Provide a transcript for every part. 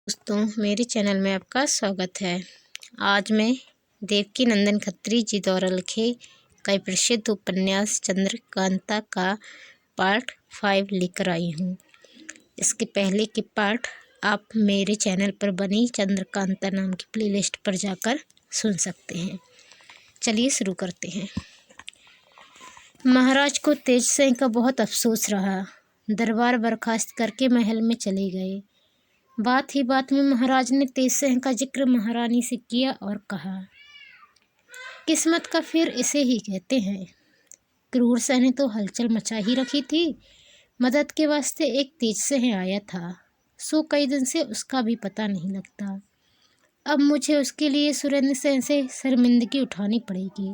दोस्तों, मेरे चैनल में आपका स्वागत है। आज मैं देवकी नंदन खत्री जी द्वारा लिखे कई प्रसिद्ध उपन्यास चंद्रकांता का पार्ट 5 लेकर आई हूँ। इसके पहले के पार्ट आप मेरे चैनल पर बनी चंद्रकांता नाम की प्लेलिस्ट पर जाकर सुन सकते हैं। चलिए शुरू करते हैं। महाराज को तेज सिंह का बहुत अफसोस रहा। दरबार बर्खास्त करके महल में चले गए। बात ही बात में महाराज ने तेज सिंह का जिक्र महारानी से किया और कहा, किस्मत का फेर इसे ही कहते हैं। क्रूर सिंह ने तो हलचल मचा ही रखी थी। मदद के वास्ते एक तेज सिंह आया था, सो कई दिन से उसका भी पता नहीं लगता। अब मुझे उसके लिए सुरेंद्र सिंह से शर्मिंदगी उठानी पड़ेगी।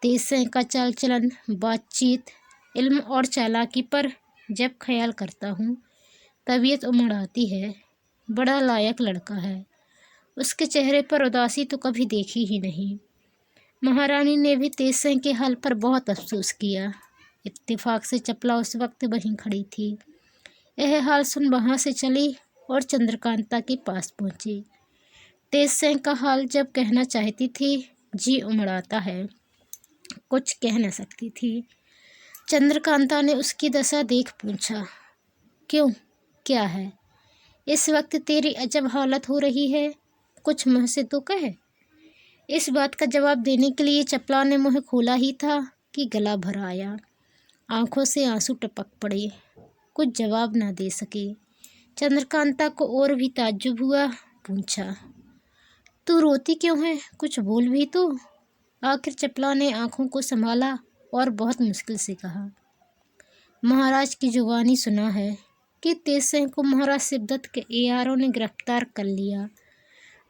तेज सिंह का चाल चलन, बातचीत, इल्म और चालाकी पर जब ख्याल करता हूँ तबीयत उमड़ आती है। बड़ा लायक लड़का है। उसके चेहरे पर उदासी तो कभी देखी ही नहीं। महारानी ने भी तेज सिंह के हाल पर बहुत अफसोस किया। इत्तेफाक से चपला उस वक्त वहीं खड़ी थी। यह हाल सुन वहाँ से चली और चंद्रकांता के पास पहुँची। तेज सिंह का हाल जब कहना चाहती थी, जी उमड़ाता है, कुछ कह न सकती थी। चंद्रकांता ने उसकी दशा देख पूछा, क्यों, क्या है? इस वक्त तेरी अजब हालत हो रही है, कुछ मुँह से तो कह। इस बात का जवाब देने के लिए चपला ने मुँह खोला ही था कि गला भर आया। आंखों से आंसू टपक पड़े। कुछ जवाब ना दे सके। चंद्रकांता को और भी ताज्जुब हुआ। पूछा, तू रोती क्यों है? कुछ बोल भी तो। आखिर चपला ने आंखों को संभाला और बहुत मुश्किल से कहा, महाराज की जुबानी सुना है कि तेज सिंह को महाराज शिवदत्त के एआरओ ने गिरफ्तार कर लिया।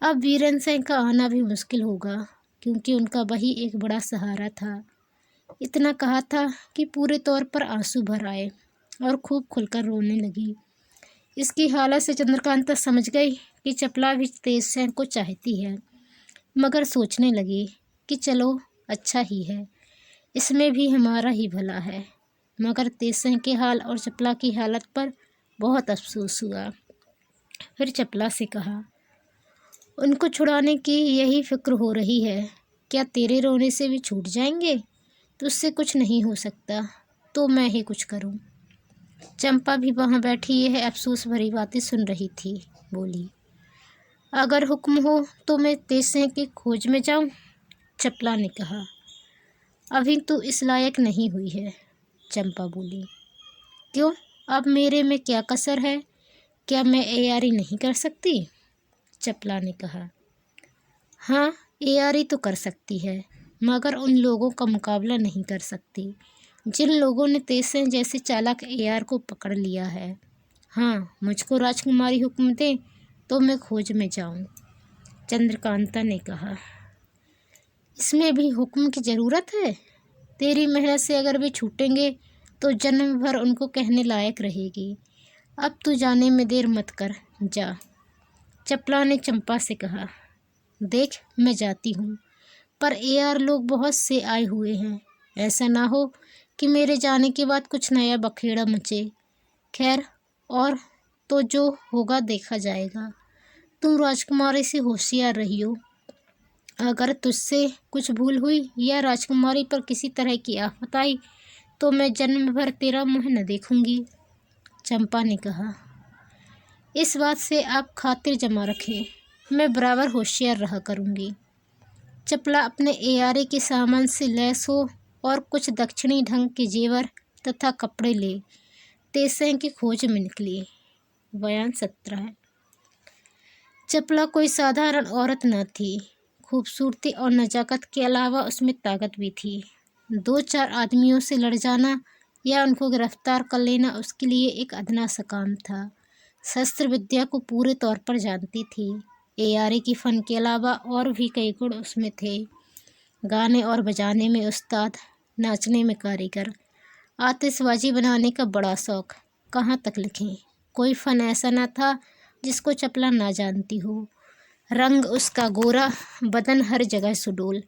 अब वीरेंद्र सिंह का आना भी मुश्किल होगा, क्योंकि उनका वही एक बड़ा सहारा था। इतना कहा था कि पूरे तौर पर आंसू भर आए और खूब खुलकर रोने लगी। इसकी हालत से चंद्रकांता समझ गई कि चपला भी तेज सिंह को चाहती है, मगर सोचने लगी कि चलो अच्छा ही है, इसमें भी हमारा ही भला है। मगर तेज सिंह के हाल और चपला की हालत पर बहुत अफसोस हुआ। फिर चपला से कहा, उनको छुड़ाने की यही फिक्र हो रही है, क्या तेरे रोने से भी छूट जाएंगे? तुझसे कुछ नहीं हो सकता तो मैं ही कुछ करूं। चंपा भी वहाँ बैठी यह अफसोस भरी बातें सुन रही थी। बोली, अगर हुक्म हो तो मैं तेज सिंह की खोज में जाऊं। चपला ने कहा, अभी तू इस लायक नहीं हुई है। चंपा बोली, क्यों, अब मेरे में क्या कसर है? क्या मैं एआरी नहीं कर सकती? चपला ने कहा, हाँ, एआरी तो कर सकती है, मगर उन लोगों का मुकाबला नहीं कर सकती जिन लोगों ने तेज सिंह जैसे चालाक एआर को पकड़ लिया है। हाँ, मुझको राजकुमारी हुक्म दे तो मैं खोज में जाऊं। चंद्रकांता ने कहा, इसमें भी हुक्म की ज़रूरत है? तेरी मेहनत से अगर वे छूटेंगे तो जन्म भर उनको कहने लायक रहेगी। अब तू जाने में देर मत कर, जा। चपला ने चंपा से कहा, देख मैं जाती हूँ, पर एआर लोग बहुत से आए हुए हैं। ऐसा ना हो कि मेरे जाने के बाद कुछ नया बखेड़ा मचे। खैर, और तो जो होगा देखा जाएगा। तू राजकुमारी से होशियार रहियो। अगर तुझसे कुछ भूल हुई या राजकुमारी पर किसी तरह की आफत आई तो मैं जन्म भर तेरा मुँह न देखूंगी। चंपा ने कहा, इस बात से आप खातिर जमा रखें, मैं बराबर होशियार रहा करूंगी। चपला अपने एआरए के सामान से लैस हो और कुछ दक्षिणी ढंग के जेवर तथा कपड़े ले तेज सिंह की खोज में निकली। बयान 17। चपला कोई साधारण औरत न थी। खूबसूरती और नजाकत के अलावा उसमें ताकत भी थी। 2-4 आदमियों से लड़ जाना या उनको गिरफ्तार कर लेना उसके लिए एक अदना सा काम था। शस्त्र विद्या को पूरे तौर पर जानती थी। एआरए की फन के अलावा और भी कई गुण उसमें थे। गाने और बजाने में उस्ताद, नाचने में कारीगर, आतिशबाजी बनाने का बड़ा शौक। कहाँ तक लिखें, कोई फन ऐसा न था जिसको चपला ना जानती हो। रंग उसका गोरा, बदन हर जगह सुडौल।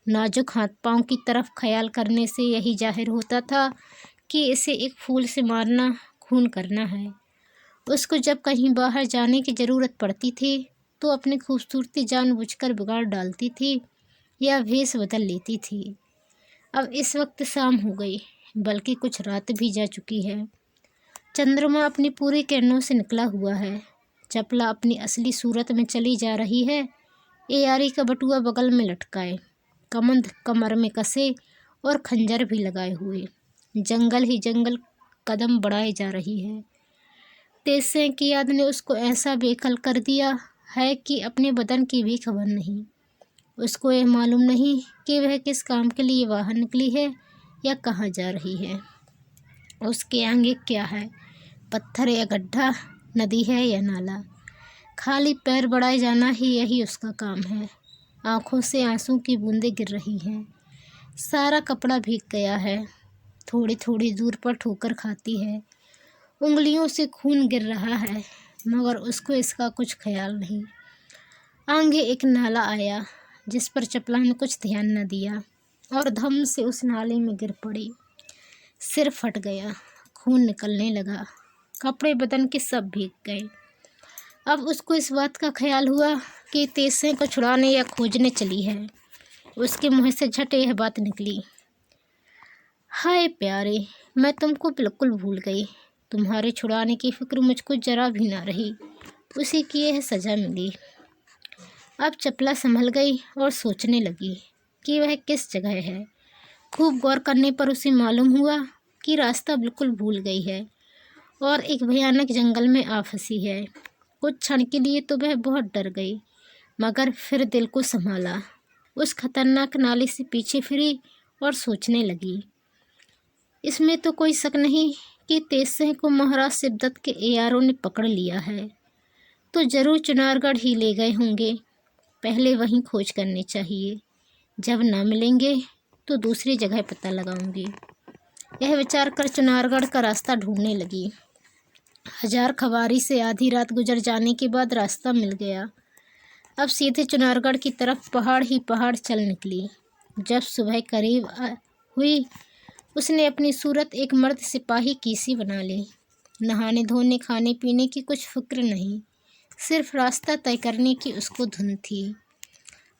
नाजुक हाथ पांव की तरफ ख्याल करने से यही जाहिर होता था कि इसे एक फूल से मारना खून करना है। उसको जब कहीं बाहर जाने की ज़रूरत पड़ती थी तो अपनी खूबसूरती जानबूझकर बिगाड़ डालती थी या भेष बदल लेती थी। अब इस वक्त शाम हो गई, बल्कि कुछ रात भी जा चुकी है। चंद्रमा अपनी पूरी किरणों से निकला हुआ है। चपला अपनी असली सूरत में चली जा रही है। एयारी का बटुआ बगल में लटकाए, कमंद कमर में कसे और खंजर भी लगाए हुए जंगल ही जंगल कदम बढ़ाए जा रही है। तेज सिंह की याद ने उसको ऐसा बेखल कर दिया है कि अपने बदन की भी खबर नहीं। उसको यह मालूम नहीं कि वह किस काम के लिए बाहर निकली है या कहाँ जा रही है। उसके आगे क्या है, पत्थर या गड्ढा, नदी है या नाला। खाली पैर बढ़ाए जाना ही यही उसका काम है। आंखों से आंसू की बूंदें गिर रही हैं। सारा कपड़ा भीग गया है। थोड़ी थोड़ी दूर पर ठोकर खाती है। उंगलियों से खून गिर रहा है, मगर उसको इसका कुछ ख्याल नहीं। आगे एक नाला आया जिस पर चपला ने कुछ ध्यान न दिया और धम से उस नाले में गिर पड़ी। सिर फट गया, खून निकलने लगा, कपड़े बदन के सब भीग गए। अब उसको इस बात का ख्याल हुआ कि तेज सिंह को छुड़ाने या खोजने चली है। उसके मुँह से झट यह बात निकली, हाय प्यारे, मैं तुमको बिल्कुल भूल गई। तुम्हारे छुड़ाने की फिक्र मुझको जरा भी ना रही। उसी की यह सज़ा मिली। अब चपला संभल गई और सोचने लगी कि वह किस जगह है। खूब गौर करने पर उसे मालूम हुआ कि रास्ता बिल्कुल भूल गई है और एक भयानक जंगल में आ फंसी है। कुछ क्षण के लिए तो वह बहुत डर गई, मगर फिर दिल को संभाला। उस खतरनाक नाले से पीछे फिरी और सोचने लगी, इसमें तो कोई शक नहीं कि तेज सिंह को महाराज शिवदत्त के एआरओ ने पकड़ लिया है, तो जरूर चुनारगढ़ ही ले गए होंगे। पहले वहीं खोज करनी चाहिए। जब ना मिलेंगे तो दूसरी जगह पता लगाऊंगी। यह विचार कर चुनारगढ़ का रास्ता ढूंढने लगी। 1000 खवारी से आधी रात गुजर जाने के बाद रास्ता मिल गया। अब सीधे चुनारगढ़ की तरफ पहाड़ ही पहाड़ चल निकली। जब सुबह करीब हुई, उसने अपनी सूरत एक मर्द सिपाही की सी बना ली। नहाने धोने खाने पीने की कुछ फिक्र नहीं, सिर्फ रास्ता तय करने की उसको धुन थी।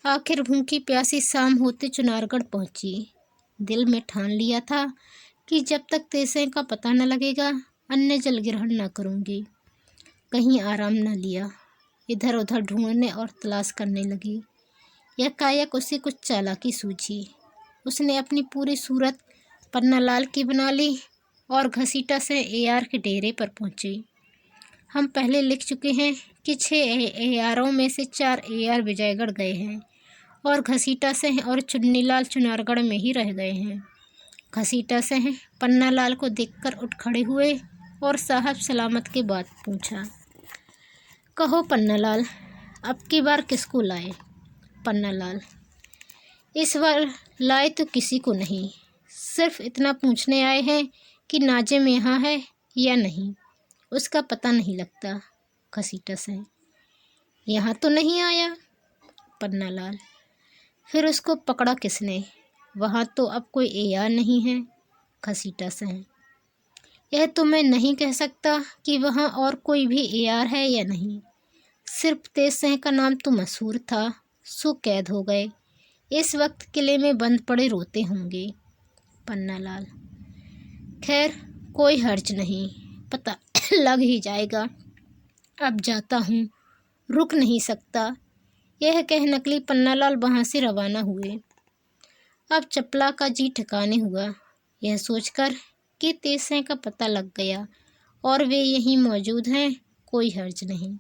आखिर भूखी प्यासी शाम होते चुनारगढ़ पहुंची। दिल में ठान लिया था कि जब तक तेज सिंह का पता न लगेगा अन्य जल ग्रहण न करूंगी। कहीं आराम न लिया, इधर उधर ढूंढने और तलाश करने लगी। यकायक उसे कुछ चालाकी सूझी। उसने अपनी पूरी सूरत पन्नालाल की बना ली और घसीटा से एआर के डेरे पर पहुंची। हम पहले लिख चुके हैं कि 6 एआरों में से 4 एआर विजयगढ़ गए हैं और घसीटा सिंह और चुन्नीलाल चुनारगढ़ में ही रह गए हैं। घसीटा सिंह पन्नालाल को देखकर उठ खड़े हुए और साहब सलामत के बात पूछा। कहो पन्नालाल, अब की बार किसको लाए? पन्नालाल, इस बार लाए तो किसी को नहीं, सिर्फ इतना पूछने आए हैं कि नाजिम यहाँ है या नहीं, उसका पता नहीं लगता। घसीटा सिंह, यहाँ तो नहीं आया। पन्नालाल, फिर उसको पकड़ा किसने? वहाँ तो अब कोई एआर नहीं है। घसीटा सिंह, यह तो मैं नहीं कह सकता कि वहाँ और कोई भी एआर है या नहीं। सिर्फ तेज सिंह का नाम तो मशहूर था, सो कैद हो गए। इस वक्त किले में बंद पड़े रोते होंगे। पन्नालाल, खैर कोई हर्ज नहीं, पता लग ही जाएगा। अब जाता हूँ, रुक नहीं सकता। यह कह नकली पन्नालाल वहाँ से रवाना हुए। अब चपला का जी ठिकाने हुआ, यह सोचकर कि तेज सिंह का पता लग गया और वे यहीं मौजूद हैं, कोई हर्ज नहीं,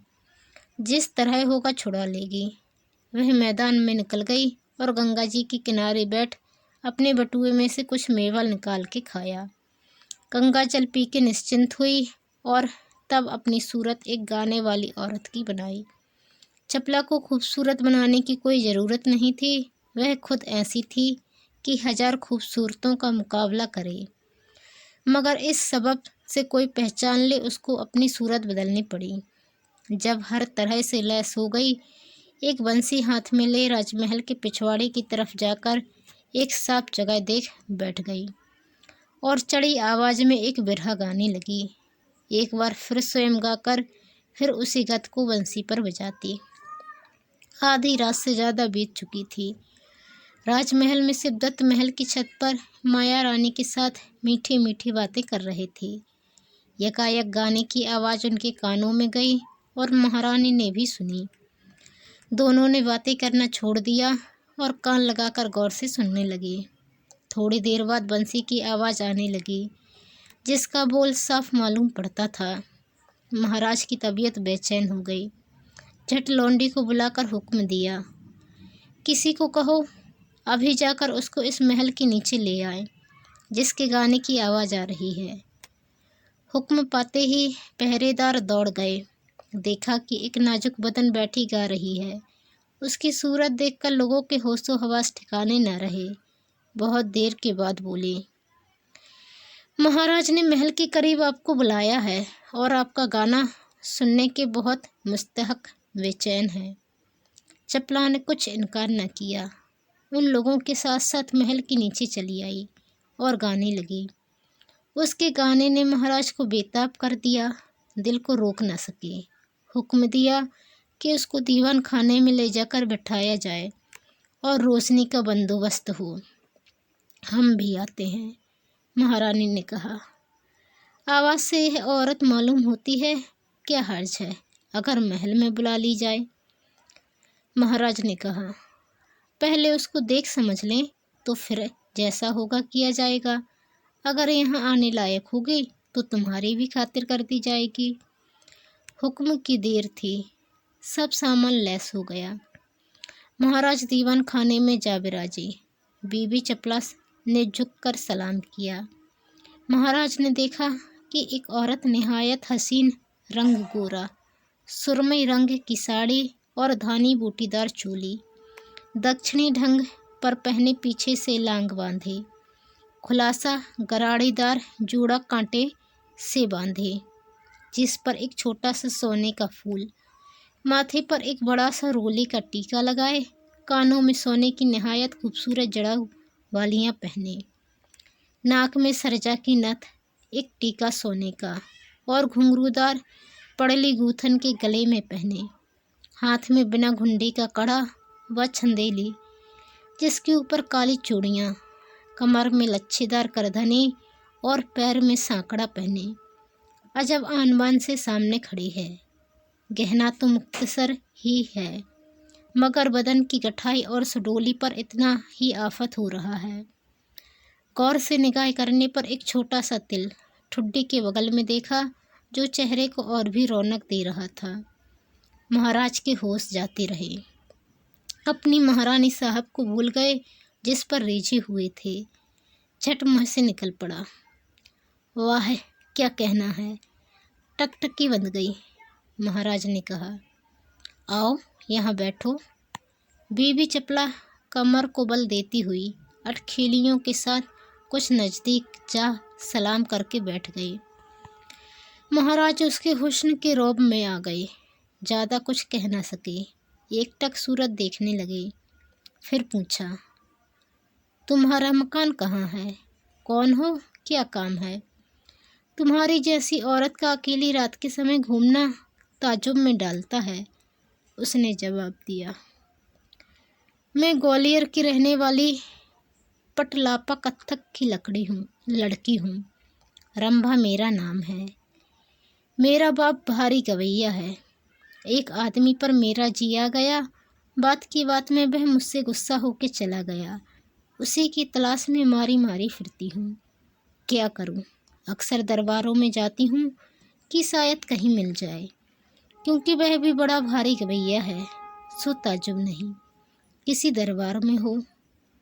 जिस तरह होगा छुड़ा लेगी। वह मैदान में निकल गई और गंगा जी के किनारे बैठ अपने बटुए में से कुछ मेवा निकाल के खाया। गंगा जल पी के निश्चिंत हुई और तब अपनी सूरत एक गाने वाली औरत की बनाई। चपला को खूबसूरत बनाने की कोई ज़रूरत नहीं थी, वह खुद ऐसी थी कि 1000 खूबसूरतों का मुकाबला करे, मगर इस सबब से कोई पहचान ले उसको अपनी सूरत बदलनी पड़ी। जब हर तरह से लैस हो गई, एक बंसी हाथ में ले राजमहल के पिछवाड़े की तरफ जाकर एक साफ जगह देख बैठ गई और चढ़ी आवाज़ में एक बिरहा गाने लगी। एक बार फिर स्वयं गाकर फिर उसी गत को बंसी पर बजाती। आधी रात से ज़्यादा बीत चुकी थी। राजमहल में शिवदत्त महल की छत पर माया रानी के साथ मीठी मीठी बातें कर रहे थे। यकायक गाने की आवाज़ उनके कानों में गई और महारानी ने भी सुनी। दोनों ने बातें करना छोड़ दिया और कान लगाकर गौर से सुनने लगे। थोड़ी देर बाद बंसी की आवाज़ आने लगी, जिसका बोल साफ मालूम पड़ता था। महाराज की तबीयत बेचैन हो गई। झट लौंडी को बुलाकर हुक्म दिया, किसी को कहो अभी जाकर उसको इस महल के नीचे ले आए, जिसके गाने की आवाज़ आ रही है। हुक्म पाते ही पहरेदार दौड़ गए। देखा कि एक नाजुक बदन बैठी गा रही है। उसकी सूरत देखकर लोगों के होशो हवास ठिकाने न रहे। बहुत देर के बाद बोले, महाराज ने महल के करीब आपको बुलाया है और आपका गाना सुनने के बहुत मुस्तहक बेचैन है। चपला ने कुछ इनकार न किया। उन लोगों के साथ साथ महल के नीचे चली आई और गाने लगी। उसके गाने ने महाराज को बेताब कर दिया। दिल को रोक न सके। हुक्म दिया कि उसको दीवान खाने में ले जाकर बिठाया जाए और रोशनी का बंदोबस्त हो। हम भी आते हैं, महारानी ने कहा। आवाज़ से यह औरत मालूम होती है, क्या हर्ज है अगर महल में बुला ली जाए। महाराज ने कहा, पहले उसको देख समझ लें, तो फिर जैसा होगा किया जाएगा। अगर यहाँ आने लायक होगी तो तुम्हारी भी खातिर कर दी जाएगी। हुक्म की देर थी। सब सामान लैस हो गया। महाराज दीवान खाने में जा बिराजे। बीबी चपला ने झुककर सलाम किया। महाराज ने देखा कि एक औरत निहायत हसीन, रंग गोरा, सुरमई रंग की साड़ी और धानी बूटीदार चोली, दक्षिणी ढंग पर पहने पीछे से लांग बांधे, खुलासा गराड़ीदार जूड़ा कांटे से बांधे, जिस पर एक छोटा सा सोने का फूल, माथे पर एक बड़ा सा रोले का टीका लगाए, कानों में सोने की निहायत खूबसूरत जड़ा वालियाँ पहने, नाक में सरजा की नथ, एक टीका सोने का और घुंघरूदार पड़ली गूथन के गले में पहने, हाथ में बिना घुंडी का कड़ा व छंदेली, जिसके ऊपर काली चूड़ियाँ, कमर में लच्छेदार करधनी और पैर में सांकड़ा पहने, अजब आन बान से सामने खड़ी है। गहना तो मुख्तसर ही है, मगर बदन की गठाई और सुडोली पर इतना ही आफत हो रहा है। गौर से निगाह करने पर एक छोटा सा तिल ठुड्डी के बगल में देखा, जो चेहरे को और भी रौनक दे रहा था। महाराज के होश जाते रहे। अपनी महारानी साहब को भूल गए, जिस पर रीझे हुए थे। झट मुँह से निकल पड़ा, वाह क्या कहना है। टकटकी बंध गई। महाराज ने कहा, आओ यहाँ बैठो। बीबी चपला कमर को बल देती हुई अटखेलियों के साथ कुछ नज़दीक जा सलाम करके बैठ गई। महाराज उसके हुस्न के रौब में आ गए। ज़्यादा कुछ कह न सके, एकटक सूरत देखने लगे। फिर पूछा, तुम्हारा मकान कहाँ है? कौन हो? क्या काम है? तुम्हारी जैसी औरत का अकेली रात के समय घूमना ताज्जुब में डालता है। उसने जवाब दिया, मैं ग्वालियर की रहने वाली पटलापा कत्थक की लड़की हूँ। रंभा मेरा नाम है। मेरा बाप भारी गवैया है। एक आदमी पर मेरा जी आ गया। बात की बात में वह मुझसे गुस्सा होके चला गया। उसी की तलाश में मारी मारी फिरती हूँ। क्या करूँ? अक्सर दरबारों में जाती हूँ कि शायद कहीं मिल जाए, क्योंकि वह भी बड़ा भारी गवैया है। सो ताज्जुब नहीं किसी दरबार में हो।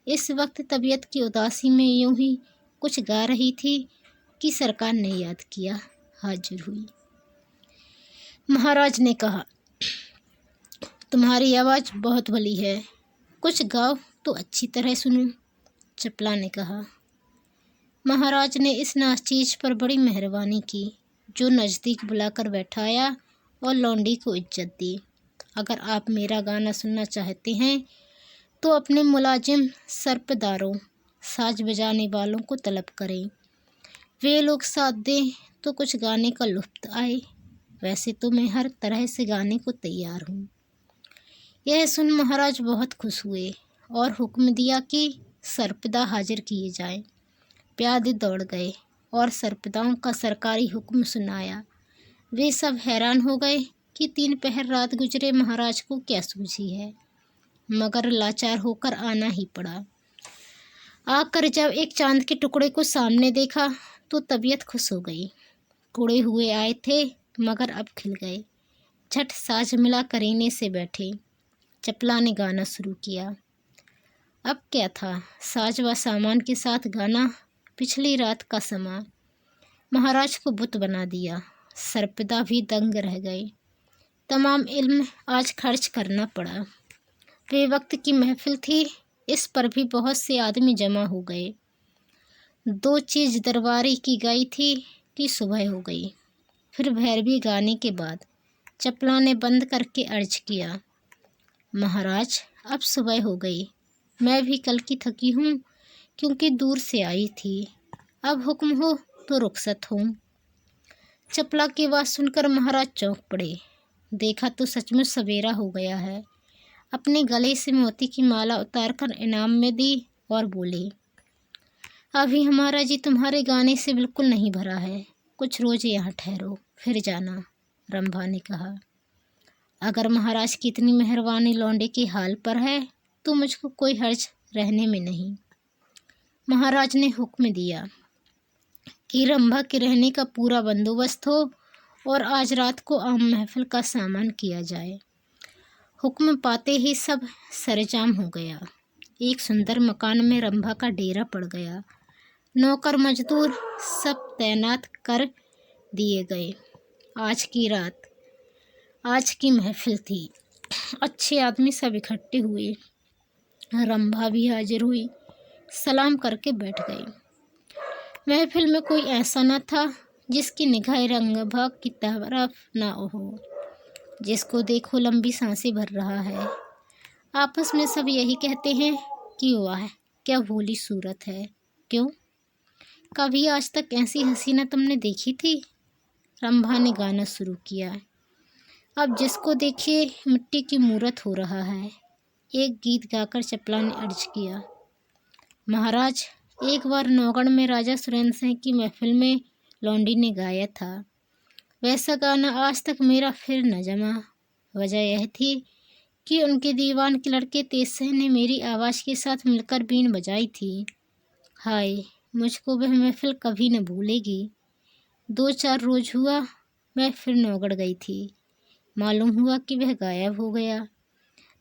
इस वक्त तबीयत की उदासी में यूं ही कुछ गा रही थी कि सरकार ने याद किया, हाजिर हुई। महाराज ने कहा, तुम्हारी आवाज़ बहुत भली है, कुछ गाओ तो अच्छी तरह सुनूं। चपला ने कहा। महाराज ने इस नाचीज पर बड़ी मेहरबानी की, जो नज़दीक बुलाकर बैठाया और लौंडी को इज्जत दी। अगर आप मेरा गाना सुनना चाहते हैं तो अपने मुलाजिम सर्पदारों, साज बजाने वालों को तलब करें। वे लोग साथ दें तो कुछ गाने का लुत्फ़ आए। वैसे तो मैं हर तरह से गाने को तैयार हूँ। यह सुन महाराज बहुत खुश हुए और हुक्म दिया कि सर्पदा हाजिर किए जाएं। प्यादे दौड़ गए और सर्पदाओं का सरकारी हुक्म सुनाया। वे सब हैरान हो गए कि 3 पहर रात गुजरे महाराज को क्या सूझी है, मगर लाचार होकर आना ही पड़ा। आकर जब एक चांद के टुकड़े को सामने देखा तो तबीयत खुश हो गई। कुड़े हुए आए थे मगर अब खिल गए। झट साज मिला करीने से बैठे। चपला ने गाना शुरू किया। अब क्या था, साज व सामान के साथ गाना पिछली रात का समा महाराज को बुत बना दिया। सर्पदा भी दंग रह गए। तमाम इल्म आज खर्च करना पड़ा। बेवक्त की महफिल थी, इस पर भी बहुत से आदमी जमा हो गए। 2 चीज़ दरबारी की गई थी कि सुबह हो गई। फिर भैरवी गाने के बाद चपला ने बंद करके अर्ज किया, महाराज अब सुबह हो गई। मैं भी कल की थकी हूँ क्योंकि दूर से आई थी। अब हुक्म हो तो रुखसत हूँ। चपला की बात सुनकर महाराज चौंक पड़े। देखा तो सचमुच सवेरा हो गया है। अपने गले से मोती की माला उतारकर इनाम में दी और बोले, अभी हमारा जी तुम्हारे गाने से बिल्कुल नहीं भरा है। कुछ रोज यहाँ ठहरो, फिर जाना। रंभा ने कहा, अगर महाराज की इतनी मेहरबानी लौंडे के हाल पर है तो मुझको कोई हर्ज रहने में नहीं। महाराज ने हुक्म दिया कि रंभा के रहने का पूरा बंदोबस्त हो और आज रात को आम महफिल का सामान किया जाए। हुक्म पाते ही सब सरजाम हो गया। एक सुंदर मकान में रंभा का डेरा पड़ गया। नौकर मजदूर सब तैनात कर दिए गए। आज की रात, आज की महफिल थी। अच्छे आदमी सब इकट्ठे हुए। रंभा भी हाजिर हुई, सलाम करके बैठ गई। महफिल में कोई ऐसा न था जिसकी निगाह रंभा की तरफ न हो। जिसको देखो लंबी सांसें भर रहा है। आपस में सब यही कहते हैं कि वाह क्या भोली सूरत है। क्यों, कभी आज तक ऐसी हसीना तुमने देखी थी? रंभा ने गाना शुरू किया। अब जिसको देखिए मिट्टी की मूरत हो रहा है। एक गीत गाकर चपला ने अर्ज किया, महाराज एक बार नौगढ़ में राजा सुरेंद्र सिंह की महफिल में लौंडी ने गाया था। वैसा गाना आज तक मेरा फिर न जमा। वजह यह थी कि उनके दीवान के लड़के तेज सिंह ने मेरी आवाज़ के साथ मिलकर बीन बजाई थी। हाय, मुझको वह महफिल कभी न भूलेगी। 2-4 रोज हुआ मैं फिर नौगढ़ गई थी। मालूम हुआ कि वह गायब हो गया।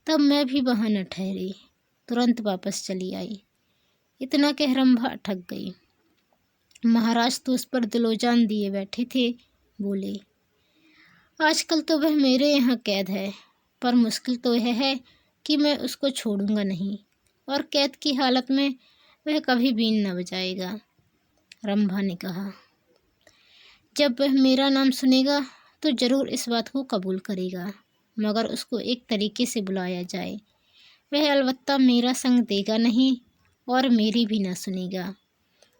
तब मैं भी वहाँ न ठहरी, तुरंत वापस चली आई। इतना कह रंभा अटक गई। महाराज तो उस पर दिलोजान दिए बैठे थे। बोले, आजकल तो वह मेरे यहाँ कैद है, पर मुश्किल तो यह है कि मैं उसको छोड़ूंगा नहीं और कैद की हालत में वह कभी बीन न बजाएगा। रंभा ने कहा, जब वह मेरा नाम सुनेगा तो ज़रूर इस बात को कबूल करेगा, मगर उसको एक तरीके से बुलाया जाए। वह अलबत्ता मेरा संग देगा नहीं और मेरी भी ना सुनेगा,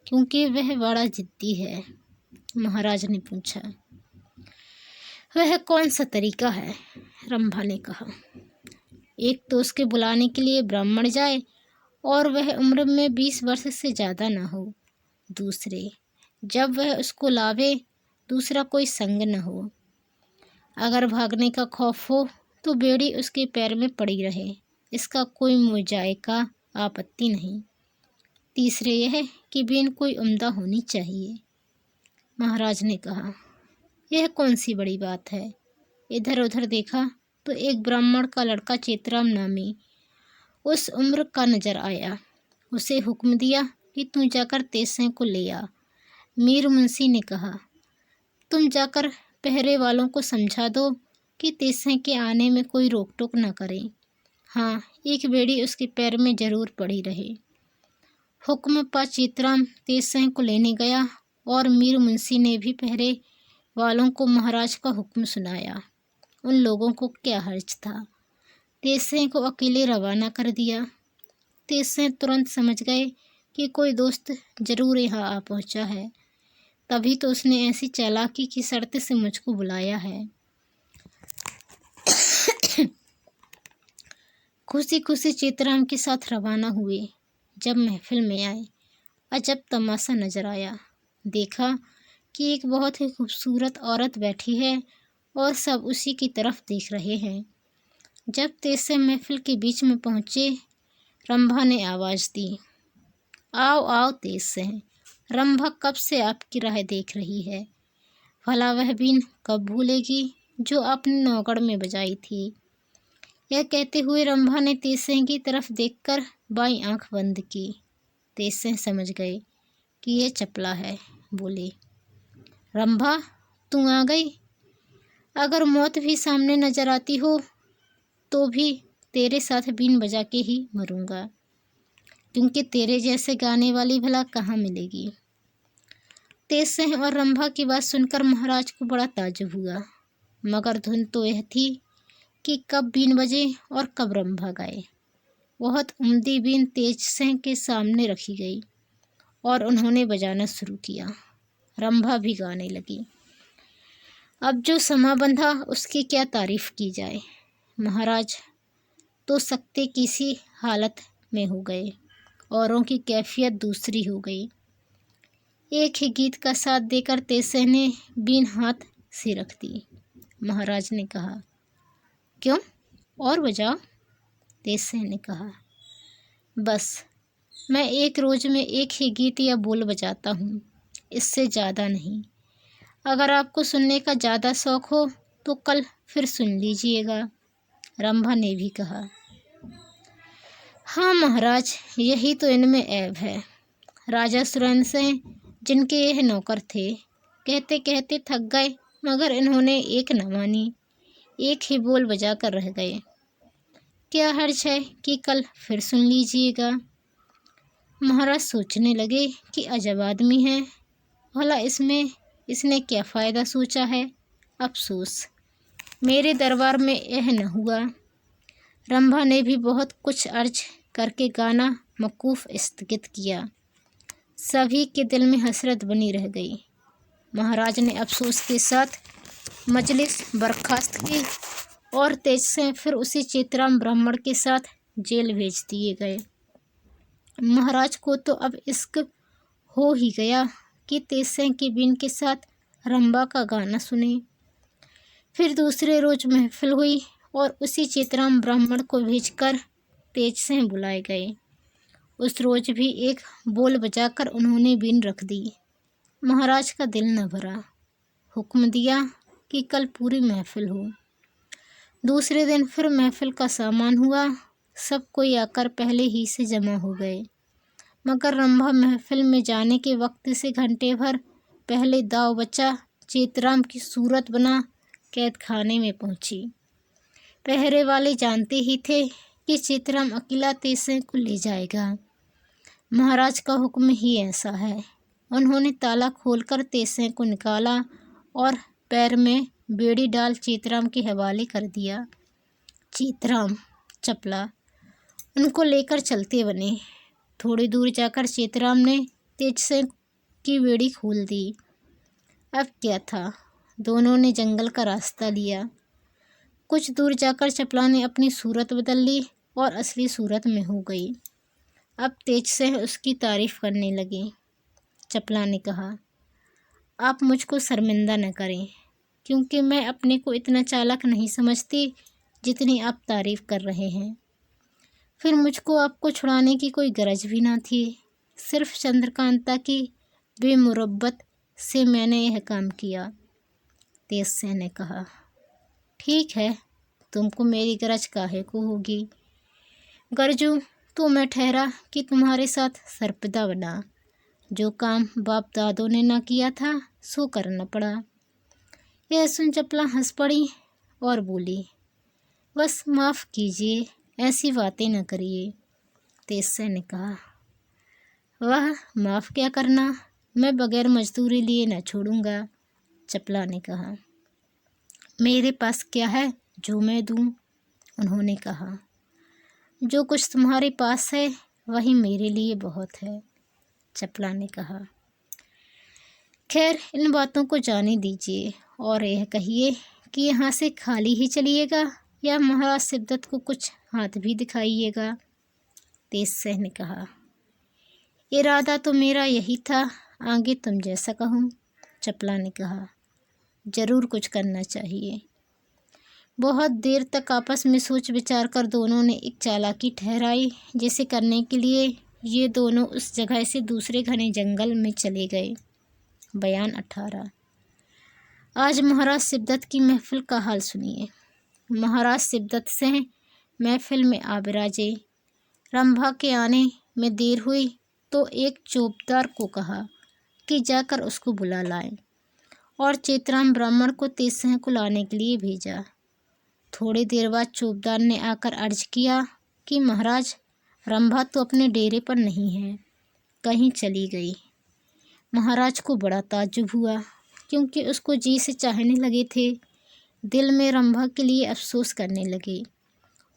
क्योंकि वह बड़ा जिद्दी है। महाराज ने पूछा, वह कौन सा तरीका है? रंभा ने कहा, एक तो उसके बुलाने के लिए ब्राह्मण जाए और वह उम्र में 20 वर्ष से ज़्यादा ना हो। दूसरे, जब वह उसको लावे दूसरा कोई संग न हो। अगर भागने का खौफ हो तो बेड़ी उसके पैर में पड़ी रहे, इसका कोई मुजायका आपत्ति नहीं। तीसरे यह कि बीन कोई उम्दा होनी चाहिए। महाराज ने कहा, यह कौन सी बड़ी बात है? इधर उधर देखा तो एक ब्राह्मण का लड़का चेतराम नामी उस उम्र का नजर आया। उसे हुक्म दिया कि तू जाकर तेज सिंह को ले आ। मीर मुंशी ने कहा, तुम जाकर पहरे वालों को समझा दो कि तेज सिंह के आने में कोई रोक टोक न करें। हाँ, एक बेड़ी उसके पैर में जरूर पड़ी रहे। हुक्म पा चेतराम तेज सिंह को लेने गया और मीर मुंशी ने भी पहरे वालों को महाराज का हुक्म सुनाया। उन लोगों को क्या हर्ज था। तेज सिंह को अकेले रवाना कर दिया। तेज सिंह तुरंत समझ गए कि कोई दोस्त जरूर यहाँ आ पहुँचा है। तभी तो उसने ऐसी चालाकी की शर्त से मुझको बुलाया है। खुशी खुशी चित्राम के साथ रवाना हुए। जब महफिल में आए, अजब तमाशा नजर आया। देखा कि एक बहुत ही खूबसूरत औरत बैठी है और सब उसी की तरफ देख रहे हैं। जब तेज से महफिल के बीच में पहुंचे, रंभा ने आवाज़ दी, आओ आओ तेज से। रंभा कब से आपकी राह देख रही है। भला वह बीन कब भूलेगी जो आपने नौगढ़ में बजाई थी। यह कहते हुए रंभा ने तेज सिंह की तरफ देखकर बाईं आंख बंद की। तेज सिंह समझ गए कि यह चपला है। बोले, रंभा तू आ गई। अगर मौत भी सामने नजर आती हो तो भी तेरे साथ बीन बजा के ही मरूंगा, क्योंकि तेरे जैसे गाने वाली भला कहाँ मिलेगी। तेज सिंह और रंभा की बात सुनकर महाराज को बड़ा ताज्जुब हुआ, मगर धुन तो यह थी कि कब बीन बजे और कब रंभा गाए। बहुत उम्दी बीन तेज सिंह के सामने रखी गई और उन्होंने बजाना शुरू किया। रंभा भी गाने लगी। अब जो समा बंधा उसकी क्या तारीफ की जाए। महाराज तो सकते किसी हालत में हो गए, औरों की कैफियत दूसरी हो गई। एक ही गीत का साथ देकर तेज सिंह ने बीन हाथ से रख दी। महाराज ने कहा, क्यों और बजाओ। तेज सिंह ने कहा, बस मैं एक रोज में एक ही गीत या बोल बजाता हूँ, इससे ज़्यादा नहीं। अगर आपको सुनने का ज़्यादा शौक हो तो कल फिर सुन लीजिएगा। रंभा ने भी कहा, हाँ महाराज, यही तो इनमें ऐब है। राजा सुरेंद्र सिंह जिनके यह नौकर थे, कहते कहते थक गए, मगर इन्होंने एक न मानी, एक ही बोल बजा कर रह गए। क्या हर्ज है कि कल फिर सुन लीजिएगा। महाराज सोचने लगे कि अजब आदमी है, भला इसने क्या फ़ायदा सोचा है। अफसोस मेरे दरबार में यह न हुआ। रंभा ने भी बहुत कुछ अर्ज करके गाना मौकूफ स्थगित किया। सभी के दिल में हसरत बनी रह गई। महाराज ने अफसोस के साथ मजलिस बर्खास्त की और तेज से फिर उसी चित्राम ब्राह्मण के साथ जेल भेज दिए गए। महाराज को तो अब इश्क हो ही गया कि तेज सिंह की बीन के साथ रंभा का गाना सुने। फिर दूसरे रोज महफिल हुई और उसी चित्राम ब्राह्मण को भेजकर तेज सिंह बुलाए गए। उस रोज भी एक बोल बजाकर उन्होंने बीन रख दी। महाराज का दिल न भरा। हुक्म दिया कि कल पूरी महफिल हो। दूसरे दिन फिर महफिल का सामान हुआ। सब कोई आकर पहले ही से जमा हो गए, मगर रंभा महफिल में जाने के वक्त से घंटे भर पहले दाव बच्चा चित्राम की सूरत बना कैद खाने में पहुंची। पहरे वाले जानते ही थे कि चित्राम अकेला तेज सिंह को ले जाएगा। महाराज का हुक्म ही ऐसा है। उन्होंने ताला खोलकर तेज सिंह को निकाला और पैर में बेड़ी डाल चित्राम के हवाले कर दिया। चित्राम चपला उनको लेकर चलते बने। थोड़ी दूर जाकर चित्राम ने तेज सिंह की बेड़ी खोल दी। अब क्या था, दोनों ने जंगल का रास्ता लिया। कुछ दूर जाकर चपला ने अपनी सूरत बदल ली और असली सूरत में हो गई। अब तेज सिंह उसकी तारीफ करने लगे। चपला ने कहा, आप मुझको शर्मिंदा न करें, क्योंकि मैं अपने को इतना चालाक नहीं समझती जितनी आप तारीफ कर रहे हैं। फिर मुझको आपको छुड़ाने की कोई गरज भी ना थी। सिर्फ चंद्रकांता की बेमुरब्बत से मैंने यह काम किया। तेज सिंह ने कहा, ठीक है, तुमको मेरी गरज काहे को होगी। गरजू तो मैं ठहरा कि तुम्हारे साथ सर्पदा बना। जो काम बाप दादों ने ना किया था सो करना पड़ा। यह सुन चपला हंस पड़ी और बोली, बस माफ़ कीजिए, ऐसी बातें न करिए। तेज सिंह ने कहा, वह माफ़ क्या करना, मैं बगैर मजदूरी लिए न छोड़ूंगा। चपला ने कहा, मेरे पास क्या है जो मैं दूं। उन्होंने कहा, जो कुछ तुम्हारे पास है वही मेरे लिए बहुत है। चपला ने कहा, खैर, इन बातों को जाने दीजिए और यह कहिए कि यहाँ से खाली ही चलिएगा या महाराज शिवदत्त को कुछ हाथ भी दिखाइएगा। तेजसिंह ने कहा, इरादा तो मेरा यही था, आगे तुम जैसा कहो। चपला ने कहा, जरूर कुछ करना चाहिए। बहुत देर तक आपस में सोच विचार कर दोनों ने एक चालाकी ठहराई, जिसे करने के लिए ये दोनों उस जगह से दूसरे घने जंगल में चले गए। बयान 18। आज महाराज शिवदत्त की महफिल का हाल सुनिए। महाराज शिवदत्त से महफिल में आ बिराजे। रंभा के आने में देर हुई तो एक चौबदार को कहा कि जाकर उसको बुला लाएं और चेतराम ब्राह्मण को तेजसिंह को लाने के लिए भेजा। थोड़ी देर बाद चौबदार ने आकर अर्ज किया कि महाराज, रंभा तो अपने डेरे पर नहीं है, कहीं चली गई। महाराज को बड़ा ताज्जुब हुआ, क्योंकि उसको जी से चाहने लगे थे। दिल में रंभा के लिए अफसोस करने लगे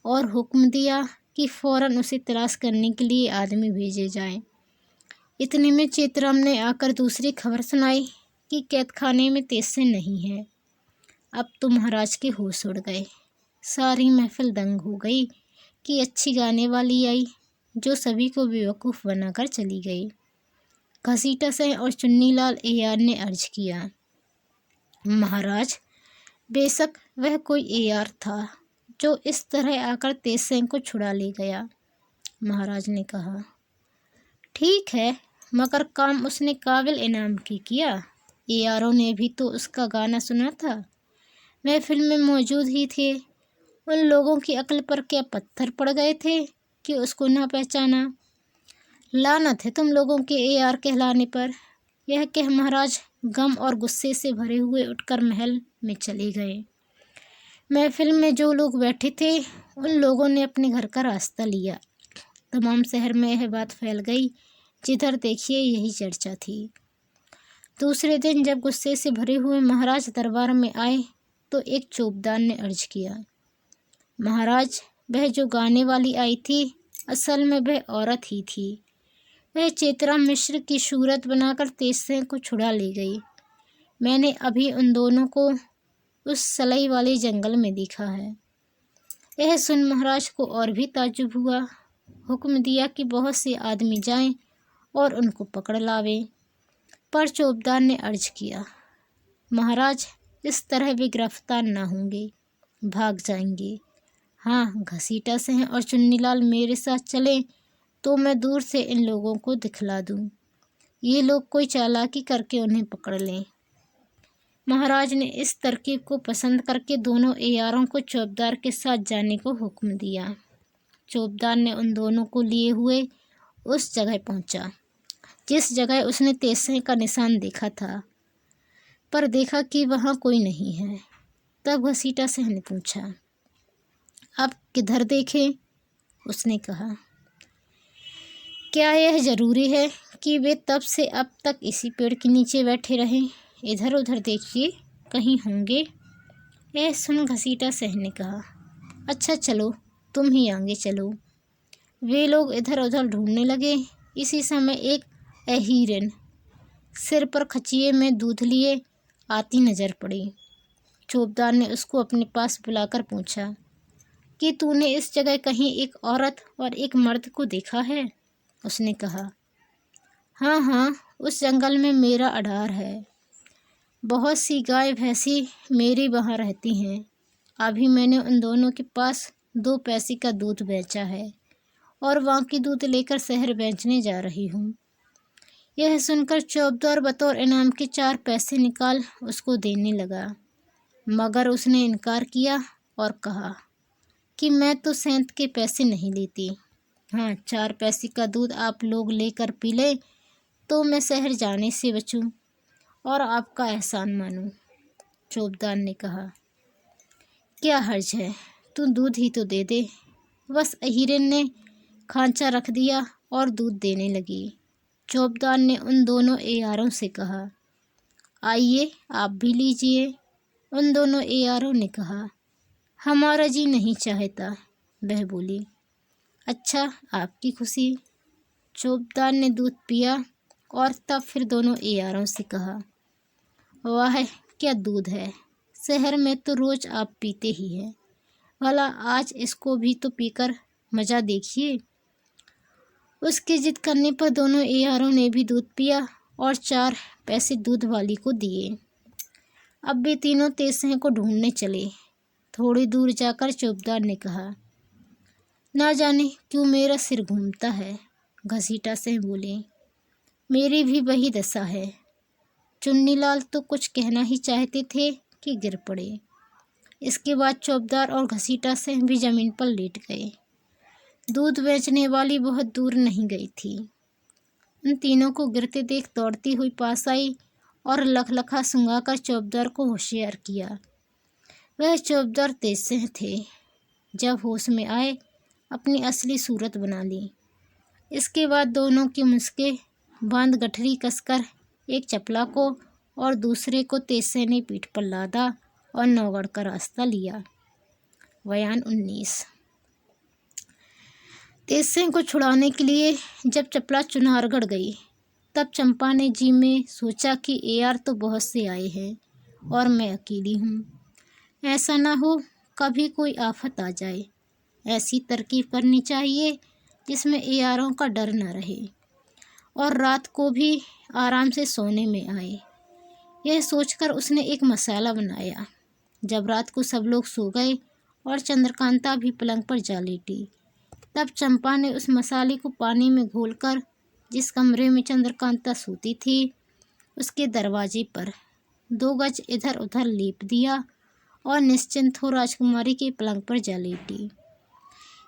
और हुक्म दिया कि फौरन उसे तलाश करने के लिए आदमी भेजे जाएं। इतने में चेतराम ने आकर दूसरी खबर सुनाई कि कैदखाने में तेजसिंह नहीं है। अब तो महाराज के होश उड़ गए। सारी महफिल दंग हो गई कि अच्छी गाने वाली आई, जो सभी को बेवकूफ़ बनाकर चली गई। घसीटा सिंह और चुन्नीलाल एआर ने अर्ज किया, महाराज, बेशक वह कोई एआर था जो इस तरह आकर तेजसिंह को छुड़ा ले गया। महाराज ने कहा, ठीक है, मगर काम उसने काबिल इनाम की किया। एआरों ने भी तो उसका गाना सुना था, महफिल में मौजूद ही थे। उन लोगों की अक्ल पर क्या पत्थर पड़ गए थे कि उसको ना पहचाना। लानत है तुम लोगों के एआर कहलाने पर। यह कह महाराज गम और गुस्से से भरे हुए उठकर महल में चले गए। महफिल में जो लोग बैठे थे उन लोगों ने अपने घर का रास्ता लिया। तमाम शहर में यह बात फैल गई, जिधर देखिए यही चर्चा थी। दूसरे दिन जब गुस्से से भरे हुए महाराज दरबार में आए तो एक चौबदार ने अर्ज किया, महाराज, वह जो गाने वाली आई थी असल में वह औरत ही थी। वह चेतराम मिश्र की सूरत बनाकर तेजसिंह को छुड़ा ले गई। मैंने अभी उन दोनों को उस सलई वाले जंगल में देखा है। यह सुन महाराज को और भी ताज्जुब हुआ। हुक्म दिया कि बहुत से आदमी जाएं और उनको पकड़ लावें। पर चौबदार ने अर्ज किया, महाराज, इस तरह वे गिरफ्तार ना होंगे, भाग जाएंगे। हाँ, घसीटा सिंह और चुन्नीलाल मेरे साथ चलें तो मैं दूर से इन लोगों को दिखला दूं। ये लोग कोई चालाकी करके उन्हें पकड़ लें। महाराज ने इस तरकीब को पसंद करके दोनों एआरों को चौबदार के साथ जाने को हुक्म दिया। चौबदार ने उन दोनों को लिए हुए उस जगह पहुंचा जिस जगह उसने तेजसिंह का निशान देखा था, पर देखा कि वहाँ कोई नहीं है। तब घसीटा सिंह ने पूछा, अब किधर देखें? उसने कहा, क्या यह जरूरी है कि वे तब से अब तक इसी पेड़ के नीचे बैठे रहें? इधर उधर देखिए, कहीं होंगे। यह सुन घसीटा सिंह ने कहा, अच्छा चलो, तुम ही आगे चलो। वे लोग इधर उधर ढूंढने लगे। इसी समय एक अहीरन सिर पर खचिए में दूध लिए आती नजर पड़ी। चौबदार ने उसको अपने पास बुलाकर पूछा कि तूने इस जगह कहीं एक औरत और एक मर्द को देखा है? उसने कहा, हाँ हाँ, उस जंगल में मेरा अडार है। बहुत सी गाय भैंसी मेरी वहाँ रहती हैं। अभी मैंने उन दोनों के पास 2 पैसे का दूध बेचा है और वहाँ की दूध लेकर शहर बेचने जा रही हूँ। यह सुनकर चौबदार बतौर इनाम के 4 पैसे निकाल उसको देने लगा, मगर उसने इनकार किया और कहा कि मैं तो सेंत के पैसे नहीं लेती। हाँ, 4 पैसे का दूध आप लोग लेकर पी लें तो मैं शहर जाने से बचूं और आपका एहसान मानूं। चौबदार ने कहा, क्या हर्ज है, तू दूध ही तो दे दे। बस अहीरन ने खांचा रख दिया और दूध देने लगी। चौबदार ने उन दोनों एआरों से कहा, आइए आप भी लीजिए। उन दोनों एआरों ने कहा, हमारा जी नहीं चाहता। वह बोली, अच्छा, आपकी खुशी। चौबदार ने दूध पिया और तब फिर दोनों एआरों से कहा, वाह क्या दूध है, शहर में तो रोज आप पीते ही हैं, भला आज इसको भी तो पीकर मज़ा देखिए। उसकी जिद करने पर दोनों एआरों ने भी दूध पिया और 4 पैसे दूध वाली को दिए। अब वे तीनों तेज सिंह को ढूंढने चले। थोड़ी दूर जाकर चौबदार ने कहा, ना जाने क्यों मेरा सिर घूमता है। घसीटा सिंह बोले, मेरी भी वही दशा है। चुन्नीलाल तो कुछ कहना ही चाहते थे कि गिर पड़े। इसके बाद चौबदार और घसीटा सिंह भी जमीन पर लेट गए। दूध बेचने वाली बहुत दूर नहीं गई थी। उन तीनों को गिरते देख दौड़ती हुई पास आई और लखलखा सुंघाकर चौबदार को होशियार किया। वह चौबदार तेज सिंह थे। जब होश में आए अपनी असली सूरत बना ली। इसके बाद दोनों की मुस्के बांध गठरी कसकर एक चपला को और दूसरे को तेज सिंह ने पीठ पर लादा और नौगढ़ का रास्ता लिया। बयान 19। तेज सिंह को छुड़ाने के लिए जब चपला चुनारगढ़ गई तब चंपा ने जी में सोचा कि एआर तो बहुत से आए हैं और मैं अकेली हूँ। ऐसा ना हो कभी कोई आफत आ जाए। ऐसी तरकीब करनी चाहिए जिसमें एआरों का डर न रहे और रात को भी आराम से सोने में आए। यह सोचकर उसने एक मसाला बनाया। जब रात को सब लोग सो गए और चंद्रकांता भी पलंग पर जा लेटी, तब चंपा ने उस मसाले को पानी में घोलकर जिस कमरे में चंद्रकांता सोती थी उसके दरवाजे पर 2 गज इधर उधर लेप दिया और निश्चिंत हो राजकुमारी के पलंग पर जा लेटी।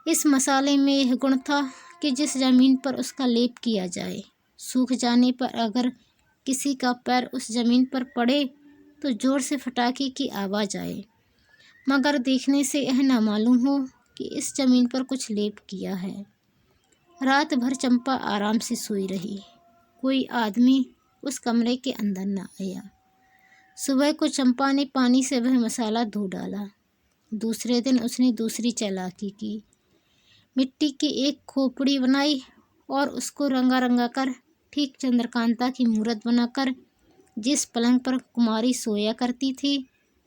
इस मसाले में यह गुण था कि जिस जमीन पर उसका लेप किया जाए, सूख जाने पर अगर किसी का पैर उस जमीन पर पड़े तो जोर से फटाके की आवाज़ आए, मगर देखने से यह न मालूम हो कि इस जमीन पर कुछ लेप किया है। रात भर चंपा आराम से सोई रही। कोई आदमी उस कमरे के अंदर न आया। सुबह को चंपा ने पानी से वह मसाला धो डाला। दूसरे दिन उसने दूसरी चालाकी की। मिट्टी की एक खोपड़ी बनाई और उसको रंगा रंगा कर ठीक चंद्रकांता की मूरत बनाकर जिस पलंग पर कुमारी सोया करती थी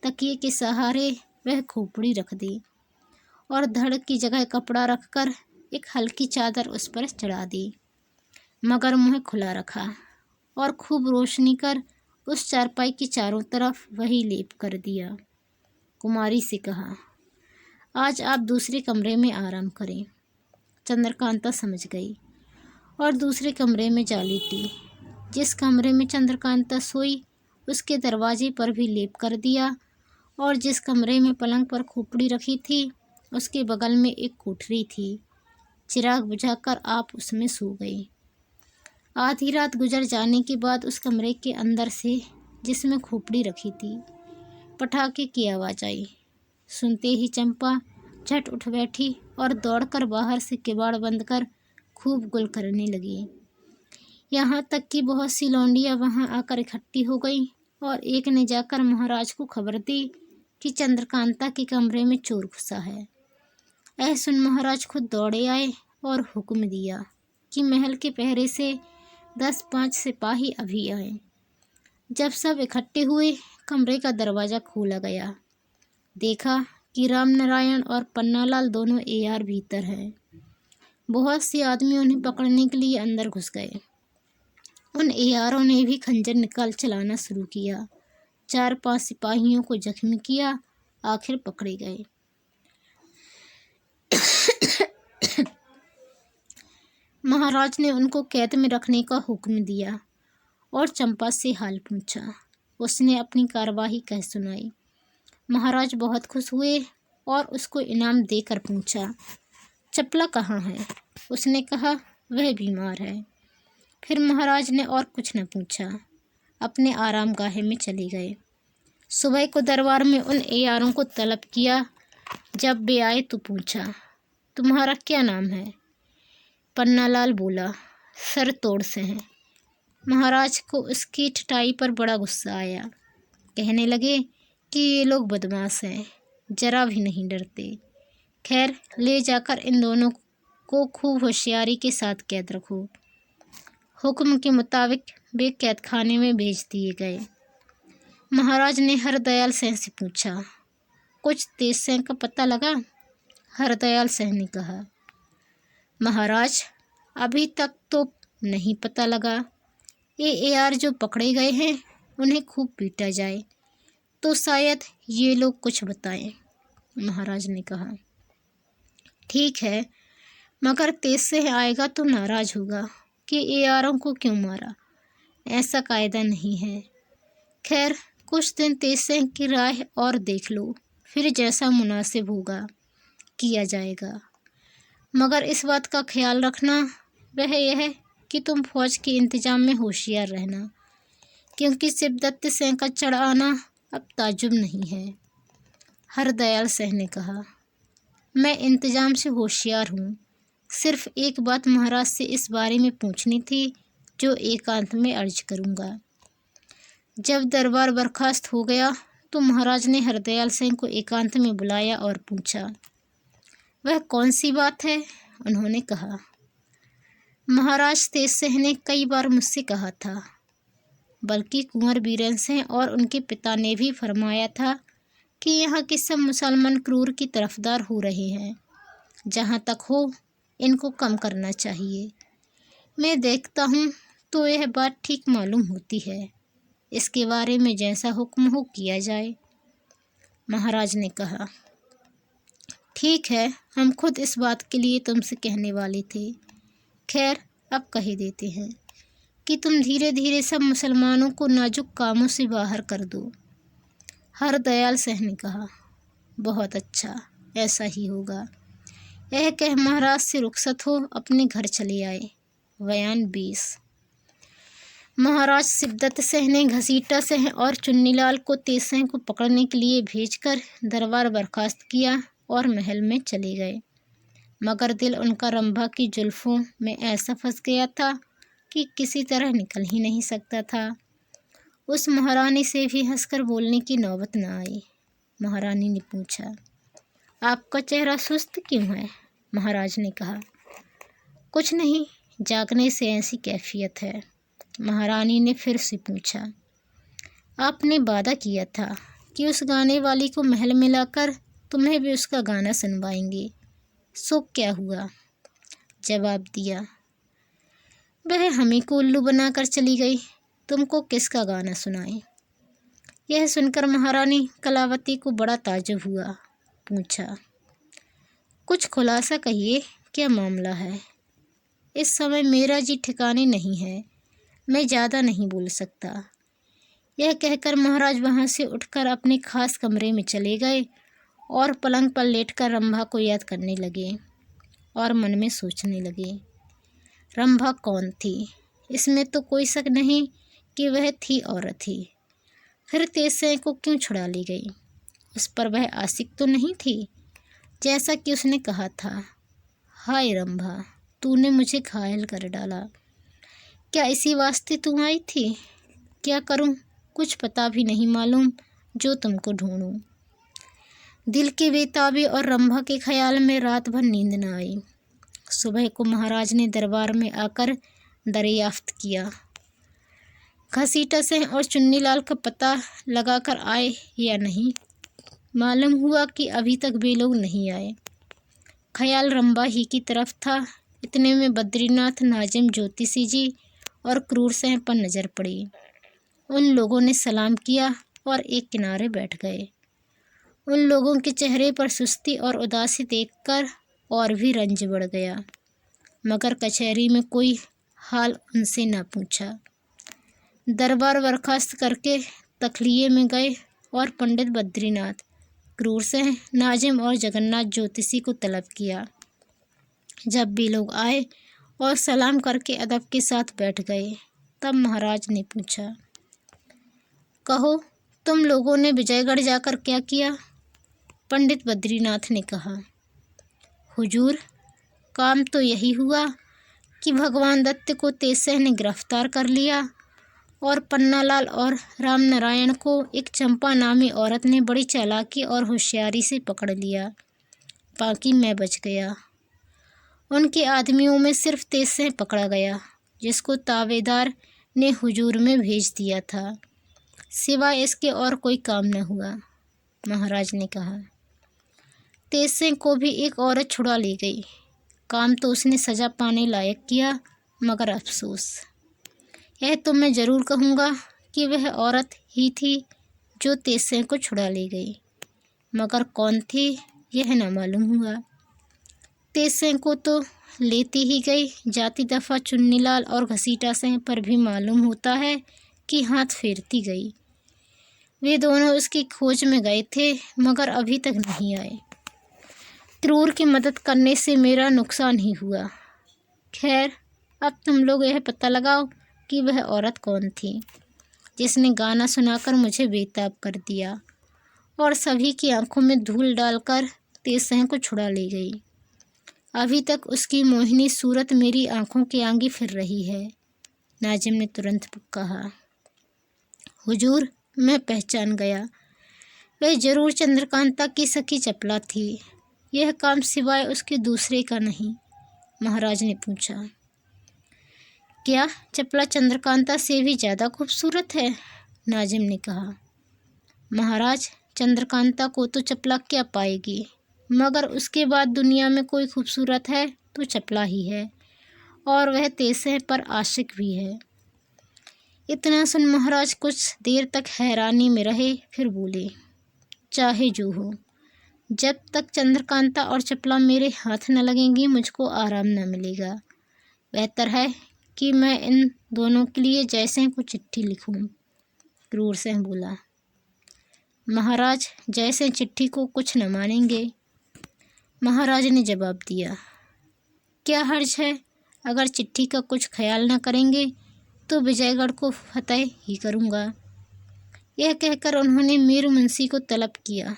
तकिए के सहारे वह खोपड़ी रख दी और धड़ की जगह कपड़ा रखकर एक हल्की चादर उस पर चढ़ा दी, मगर मुँह खुला रखा और खूब रोशनी कर उस चारपाई की चारों तरफ वही लेप कर दिया। कुमारी से कहा, आज आप दूसरे कमरे में आराम करें। चंद्रकांता समझ गई और दूसरे कमरे में जा लेटी। जिस कमरे में चंद्रकांता सोई उसके दरवाजे पर भी लेप कर दिया और जिस कमरे में पलंग पर खोपड़ी रखी थी उसके बगल में एक कोठरी थी। चिराग बुझाकर आप उसमें सो गई। आधी रात गुजर जाने के बाद उस कमरे के अंदर से जिसमें खोपड़ी रखी थी पटाखे की आवाज़ आई। सुनते ही चंपा झट उठ बैठी और दौड़कर बाहर से किवाड़ बंद कर खूब गुल करने लगी। यहाँ तक कि बहुत सी लौंडियाँ वहाँ आकर इकट्ठी हो गई और एक ने जाकर महाराज को खबर दी कि चंद्रकांता के कमरे में चोर घुसा है। यह सुन महाराज खुद दौड़े आए और हुक्म दिया कि महल के पहरे से 10-5 सिपाही अभी आए। जब सब इकट्ठे हुए कमरे का दरवाज़ा खोला गया। देखा कि रामनारायण और पन्नालाल दोनों एआर भीतर हैं। बहुत से आदमी उन्हें पकड़ने के लिए अंदर घुस गए। उन एआरों ने भी खंजर निकाल चलाना शुरू किया। 4-5 सिपाहियों को जख्मी किया, आखिर पकड़े गए। महाराज ने उनको कैद में रखने का हुक्म दिया और चंपा से हाल पूछा। उसने अपनी कार्यवाही कह सुनाई। महाराज बहुत खुश हुए और उसको इनाम देकर पूछा, चपला कहाँ है? उसने कहा, वह बीमार है। फिर महाराज ने और कुछ न पूछा, अपने आरामगाह में चले गए। सुबह को दरबार में उन एआरों को तलब किया। जब वे आए तो पूछा, तुम्हारा क्या नाम है? पन्नालाल बोला, सर तोड़ से हैं। महाराज को उसकी ठठाई पर बड़ा गुस्सा आया। कहने लगे कि ये लोग बदमाश हैं, जरा भी नहीं डरते। खैर, ले जाकर इन दोनों को खूब होशियारी के साथ कैद रखो। हुक्म के मुताबिक वे कैद खाने में भेज दिए गए। महाराज ने हरदयाल सिंह से पूछा। कुछ तेज सिंह का पता लगा? हरदयाल सिंह ने कहा। महाराज, अभी तक तो नहीं पता लगा। AAR जो पकड़े गए हैं उन्हें खूब पीटा जाए तो शायद ये लोग कुछ बताएं, महाराज ने कहा। ठीक है, मगर तेज सिंह आएगा तो नाराज होगा कि ARओं को क्यों मारा। ऐसा कायदा नहीं है। खैर, कुछ दिन तेज सिंह की राह और देख लो, फिर जैसा मुनासिब होगा किया जाएगा। मगर इस बात का ख्याल रखना, वह यह कि तुम फौज के इंतजाम में होशियार रहना, क्योंकि शिवदत्त सिंह का चढ़ आना अब ताजुब नहीं है। हरदयाल सिंह ने कहा। मैं इंतजाम से होशियार हूँ। सिर्फ एक बात महाराज से इस बारे में पूछनी थी, जो एकांत में अर्ज करूँगा। जब दरबार बर्खास्त हो गया तो महाराज ने हरदयाल सिंह को एकांत में बुलाया और पूछा। वह कौन सी बात है? उन्होंने कहा। महाराज, तेज सिंह ने कई बार मुझसे कहा था, बल्कि कुंवर बीरेन सिंह और उनके पिता ने भी फरमाया था कि यहाँ के सब मुसलमान क्रूर की तरफदार हो रहे हैं। जहाँ तक हो, इनको कम करना चाहिए। मैं देखता हूँ तो यह बात ठीक मालूम होती है। इसके बारे में जैसा हुक्म हो किया जाए, महाराज ने कहा। ठीक है, हम खुद इस बात के लिए तुमसे कहने वाले थे। खैर, अब कह देते हैं कि तुम धीरे धीरे सब मुसलमानों को नाजुक कामों से बाहर कर दो। हरदयाल सिंह ने कहा। बहुत अच्छा, ऐसा ही होगा। यह कह महाराज से रुखसत हो अपने घर चले आए। बयान 20। महाराज शिवदत्त सिंह ने घसीटा सिंह और चुन्नीलाल को तेज सिंह को पकड़ने के लिए भेजकर दरबार बर्खास्त किया और महल में चले गए। मगर दिल उनका रंभा की जुल्फों में ऐसा फंस गया था कि किसी तरह निकल ही नहीं सकता था। उस महारानी से भी हंसकर बोलने की नौबत न आई। महारानी ने पूछा, आपका चेहरा सुस्त क्यों है? महाराज ने कहा। कुछ नहीं, जागने से ऐसी कैफियत है। महारानी ने फिर से पूछा, आपने वादा किया था कि उस गाने वाली को महल में लाकर तुम्हें भी उसका गाना सुनवाएंगे, सो क्या हुआ? जवाब दिया, वह हमें को उल्लू बनाकर चली गई। तुमको किसका गाना सुनाए? यह सुनकर महारानी कलावती को बड़ा ताज्जुब हुआ। पूछा, कुछ खुलासा कहिए, क्या मामला है? इस समय मेरा जी ठिकाने नहीं है, मैं ज़्यादा नहीं बोल सकता। यह कहकर महाराज वहाँ से उठकर अपने खास कमरे में चले गए और पलंग पर लेटकर रंभा को याद करने लगे और मन में सोचने लगे। रंभा कौन थी? इसमें तो कोई शक नहीं कि वह थी औरत ही। फिर तेज सिंह को क्यों छुड़ा ली गई? उस पर वह आशिक तो नहीं थी, जैसा कि उसने कहा था। हाय रंभा, तूने मुझे घायल कर डाला। क्या इसी वास्ते तू आई थी? क्या करूं, कुछ पता भी नहीं मालूम जो तुमको ढूंढूं। दिल के बेताबी और रंभा के ख्याल में रात भर नींद न आई। सुबह को महाराज ने दरबार में आकर दरियाफ्त किया। घसीटा सिंह और चुन्नीलाल का पता लगाकर आए या नहीं। मालूम हुआ कि अभी तक वे लोग नहीं आए। ख्याल रंभा ही की तरफ था। इतने में बद्रीनाथ, नाजिम, ज्योतिषी जी और क्रूर सिंह पर नज़र पड़ी। उन लोगों ने सलाम किया और एक किनारे बैठ गए। उन लोगों के चेहरे पर सुस्ती और उदासी देखकर और भी रंज बढ़ गया, मगर कचहरी में कोई हाल उनसे न पूछा। दरबार बर्खास्त करके तखलिये में गए और पंडित बद्रीनाथ, क्रूर सिंह, नाजिम और जगन्नाथ ज्योतिषी को तलब किया। जब भी लोग आए और सलाम करके अदब के साथ बैठ गए, तब महाराज ने पूछा, कहो, तुम लोगों ने विजयगढ़ जाकर क्या किया? पंडित बद्रीनाथ ने कहा, हुजूर, काम तो यही हुआ कि भगवान दत्त को तेज सिंह ने गिरफ्तार कर लिया और पन्नालाल और रामनारायण को एक चंपा नामी औरत ने बड़ी चालाकी और होशियारी से पकड़ लिया। बाकी मैं बच गया। उनके आदमियों में सिर्फ तेज सिंह पकड़ा गया, जिसको तावेदार ने हुजूर में भेज दिया था। सिवाय इसके और कोई काम न हुआ। महाराज ने कहा, तेज सिंह को भी एक औरत छुड़ा ली गई। काम तो उसने सजा पाने लायक किया, मगर अफसोस, यह तो मैं ज़रूर कहूँगा कि वह औरत ही थी जो तेज सिंह को छुड़ा ले गई, मगर कौन थी यह न मालूम हुआ। तेज सिंह को तो लेती ही गई, जाती दफ़ा चुन्नीलाल और घसीटा सिंह पर भी मालूम होता है कि हाथ फेरती गई। वे दोनों उसकी खोज में गए थे, मगर अभी तक नहीं आए। क्रूर की मदद करने से मेरा नुकसान ही हुआ। खैर, अब तुम लोग यह पता लगाओ कि वह औरत कौन थी जिसने गाना सुनाकर मुझे बेताब कर दिया और सभी की आंखों में धूल डालकर तेज सिंह को छुड़ा ले गई। अभी तक उसकी मोहिनी सूरत मेरी आंखों के आगे फिर रही है। नाजिम ने तुरंत कहा, हुजूर, मैं पहचान गया। वह जरूर चंद्रकांता की सखी चपला थी। यह काम सिवाय उसके दूसरे का नहीं। महाराज ने पूछा, क्या चपला चंद्रकांता से भी ज़्यादा खूबसूरत है? नाजिम ने कहा, महाराज, चंद्रकांता को तो चपला क्या पाएगी, मगर उसके बाद दुनिया में कोई खूबसूरत है तो चपला ही है, और वह तेज सिंह पर आशिक भी है। इतना सुन महाराज कुछ देर तक हैरानी में रहे, फिर बोले, चाहे जो हो, जब तक चंद्रकांता और चपला मेरे हाथ न लगेंगी मुझको आराम न मिलेगा। बेहतर है कि मैं इन दोनों के लिए जयसिंह को चिट्ठी लिखूं। क्रूर सिंह बोला, महाराज, जयसिंह चिट्ठी को कुछ न मानेंगे। महाराज ने जवाब दिया, क्या हर्ज है? अगर चिट्ठी का कुछ ख्याल न करेंगे तो विजयगढ़ को फतेह ही करूँगा। यह कहकर उन्होंने मीर मुंशी को तलब किया।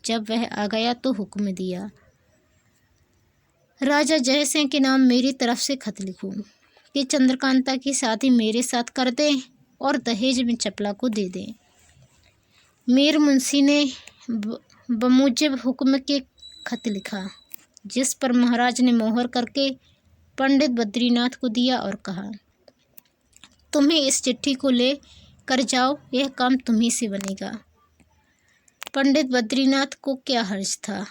जब वह आ गया तो हुक्म दिया, राजा जयसिंह के नाम मेरी तरफ से खत लिखूं कि चंद्रकांता की शादी मेरे साथ कर दें और दहेज में चपला को दे दें। मीर मुंशी ने बमूजिब हुक्म के खत लिखा, जिस पर महाराज ने मोहर करके पंडित बद्रीनाथ को दिया और कहा, तुम्हें इस चिट्ठी को ले कर जाओ, यह काम तुम्ही से बनेगा। पंडित बद्रीनाथ को क्या हर्ज था,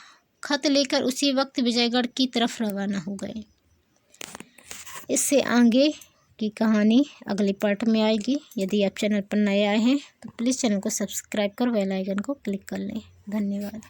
खत लेकर उसी वक्त विजयगढ़ की तरफ रवाना हो गए। इससे आगे की कहानी अगले पार्ट में आएगी। यदि आप चैनल पर नए आए हैं तो प्लीज़ चैनल को सब्सक्राइब कर बेल आइकन को क्लिक कर लें। धन्यवाद।